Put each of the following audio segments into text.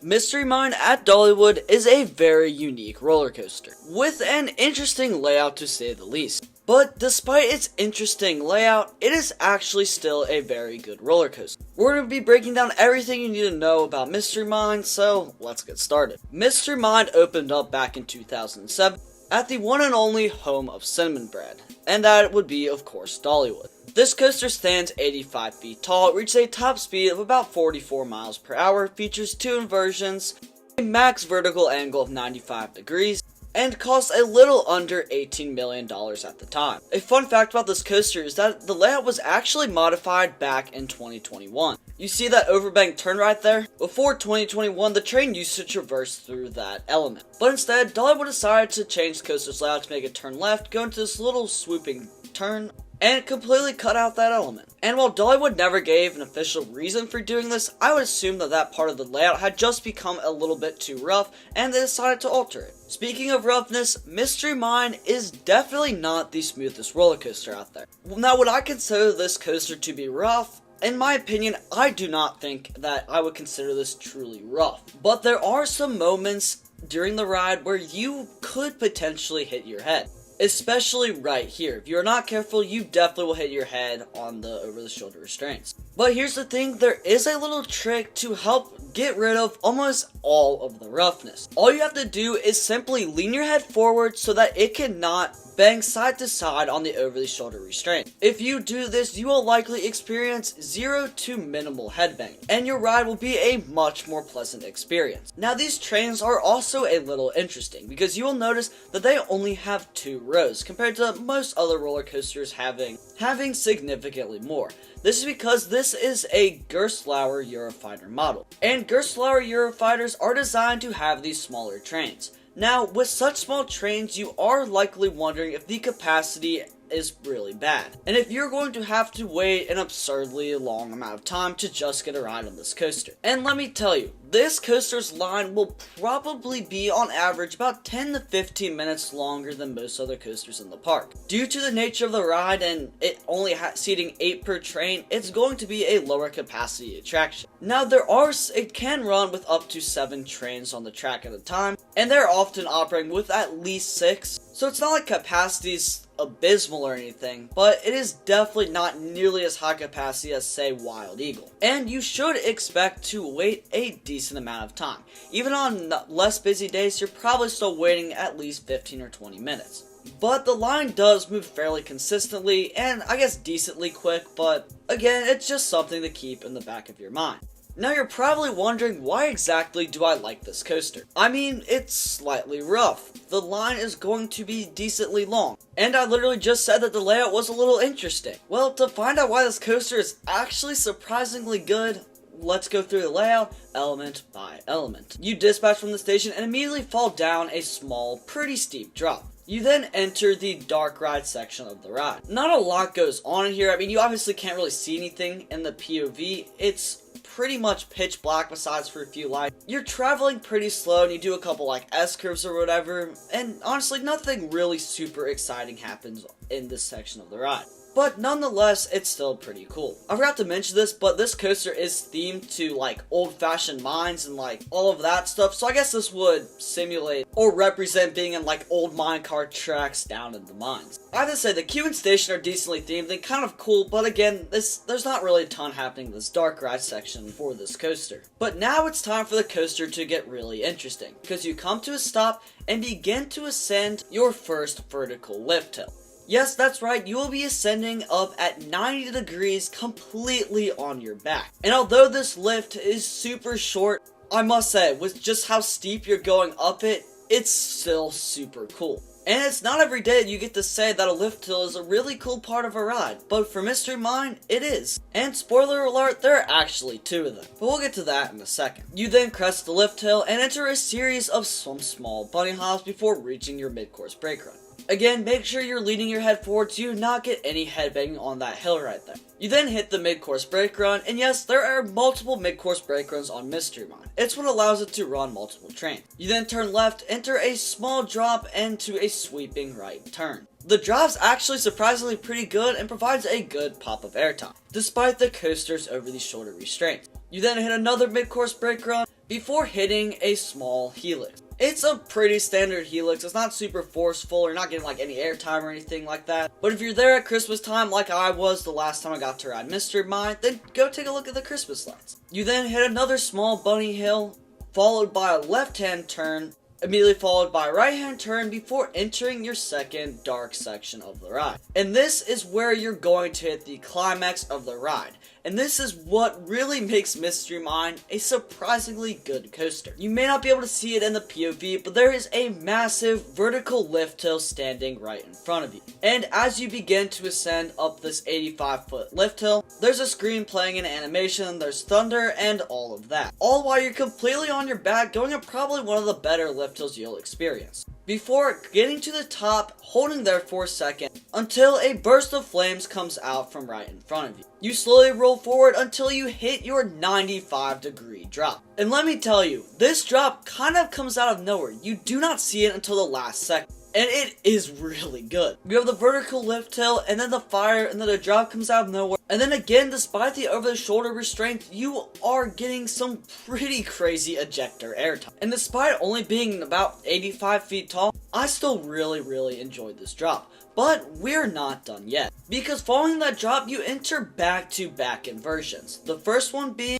Mystery Mine at Dollywood is a very unique roller coaster, with an interesting layout to say the least. But despite its interesting layout, it is actually still a very good roller coaster. We're going to be breaking down everything you need to know about Mystery Mine, so let's get started. Mystery Mine opened up back in 2007 at the one and only home of Cinnamon Bread, and that would be, of course, Dollywood. This coaster stands 85 feet tall, reaches a top speed of about 44 miles per hour, features 2 inversions, a max vertical angle of 95 degrees, and cost a little under $18 million at the time. A fun fact about this coaster is that the layout was actually modified back in 2021. You see that overbank turn right there? Before 2021, the train used to traverse through that element. But instead, Dollywood decided to change the coaster's layout to make it turn left, go into this little swooping turn, and completely cut out that element. And while Dollywood never gave an official reason for doing this, I would assume that that part of the layout had just become a little bit too rough, and they decided to alter it. Speaking of roughness, Mystery Mine is definitely not the smoothest roller coaster out there. Now, would I consider this coaster to be rough? In my opinion, I do not think that I would consider this truly rough. But there are some moments during the ride where you could potentially hit your head. Especially right here. If you're not careful, you definitely will hit your head on the over-the-shoulder restraints. But here's the thing, there is a little trick to help get rid of almost all of the roughness. All you have to do is simply lean your head forward so that it cannot bang side to side on the over-the-shoulder restraint. If you do this, you will likely experience 0 to minimal headbang, and your ride will be a much more pleasant experience. Now, these trains are also a little interesting because you will notice that they only have 2 rows compared to most other roller coasters having significantly more. This is because this is a Gerstlauer Eurofighter model, and Gerstlauer Eurofighters are designed to have these smaller trains. Now, with such small trains, you are likely wondering if the capacity is really bad, and if you're going to have to wait an absurdly long amount of time to just get a ride on this coaster. And let me tell you, this coaster's line will probably be on average about 10 to 15 minutes longer than most other coasters in the park. Due to the nature of the ride and it only seating 8 per train, it's going to be a lower capacity attraction. Now, it can run with up to 7 trains on the track at a time, and they're often operating with at least 6, so it's not like capacity's abysmal or anything, but it is definitely not nearly as high capacity as, say, Wild Eagle. And you should expect to wait a decent amount of time. Even on less busy days, you're probably still waiting at least 15 or 20 minutes. But the line does move fairly consistently, and I guess decently quick, but again, it's just something to keep in the back of your mind. Now, you're probably wondering, why exactly do I like this coaster? I mean, it's slightly rough. The line is going to be decently long. And I literally just said that the layout was a little interesting. Well, to find out why this coaster is actually surprisingly good, let's go through the layout element by element. You dispatch from the station and immediately fall down a small, pretty steep drop. You then enter the dark ride section of the ride. Not a lot goes on in here. I mean, you obviously can't really see anything in the POV. It's pretty much pitch black besides for a few lights. You're traveling pretty slow and you do a couple like S-curves or whatever, and honestly nothing really super exciting happens in this section of the ride. But nonetheless, it's still pretty cool. I forgot to mention this, but this coaster is themed to like old-fashioned mines and like all of that stuff, so I guess this would simulate or represent being in like old minecart tracks down in the mines. I have to say, the queue and station are decently themed and kind of cool, but again, there's not really a ton happening in this dark ride section for this coaster. But now it's time for the coaster to get really interesting, because you come to a stop and begin to ascend your first vertical lift hill. Yes, that's right, you will be ascending up at 90 degrees completely on your back. And although this lift is super short, I must say, with just how steep you're going up it, it's still super cool. And it's not every day you get to say that a lift hill is a really cool part of a ride, but for Mystery Mine, it is. And spoiler alert, there are actually 2 of them, but we'll get to that in a second. You then crest the lift hill and enter a series of some small bunny hops before reaching your mid-course brake run. Again, make sure you're leaning your head forward so you do not get any headbanging on that hill right there. You then hit the mid-course brake run, and yes, there are multiple mid-course brake runs on Mystery Mine. It's what allows it to run multiple trains. You then turn left, enter a small drop, and to a sweeping right turn. The drop's actually surprisingly pretty good and provides a good pop of airtime, despite the coaster's over-the-shoulder restraints. You then hit another mid-course brake run, before hitting a small helix. It's a pretty standard helix. It's not super forceful. You're not getting like any airtime or anything like that. But if you're there at Christmas time like I was the last time I got to ride Mystery Mine, then go take a look at the Christmas lights. You then hit another small bunny hill, followed by a left-hand turn, immediately followed by a right-hand turn before entering your second dark section of the ride. And this is where you're going to hit the climax of the ride. And this is what really makes Mystery Mine a surprisingly good coaster. You may not be able to see it in the POV, but there is a massive vertical lift hill standing right in front of you. And as you begin to ascend up this 85-foot lift hill, there's a screen playing an animation, there's thunder, and all of that. All while you're completely on your back, going up probably one of the better lift hills you'll experience. Before getting to the top, holding there for a second, until a burst of flames comes out from right in front of you. You slowly roll forward until you hit your 95-degree drop. And let me tell you, this drop kind of comes out of nowhere. You do not see it until the last second. And it is really good. You have the vertical lift hill, and then the fire, and then the drop comes out of nowhere. And then again, despite the over-the-shoulder restraint, you are getting some pretty crazy ejector airtime. And despite only being about 85 feet tall, I still really enjoyed this drop. But we're not done yet, because following that drop, you enter back-to-back inversions. The first one being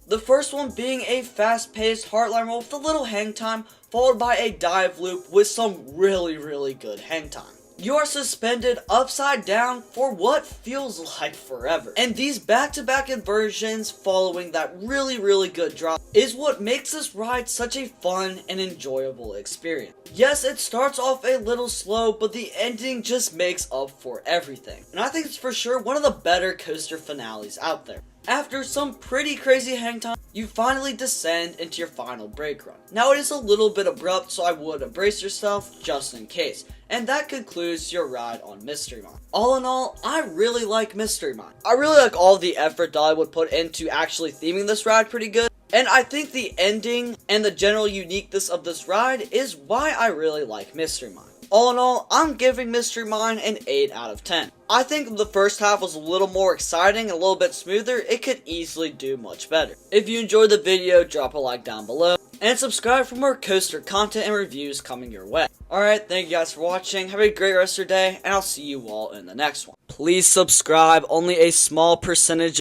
a fast-paced hardline roll with a little hang time, followed by a dive loop with some really good hang time. You are suspended upside down for what feels like forever. And these back-to-back inversions following that really good drop is what makes this ride such a fun and enjoyable experience. Yes, it starts off a little slow, but the ending just makes up for everything. And I think it's for sure one of the better coaster finales out there. After some pretty crazy hang time, you finally descend into your final brake run. Now it is a little bit abrupt, so I would brace yourself just in case. And that concludes your ride on Mystery Mine. All in all, I really like Mystery Mine. I really like all the effort Dollywood put into actually theming this ride pretty good. And I think the ending and the general uniqueness of this ride is why I really like Mystery Mine. All in all, I'm giving Mystery Mine an 8 out of 10. I think if the first half was a little more exciting and a little bit smoother, it could easily do much better. If you enjoyed the video, drop a like down below, and subscribe for more coaster content and reviews coming your way. Alright, thank you guys for watching, have a great rest of your day, and I'll see you all in the next one. Please subscribe, only a small percentage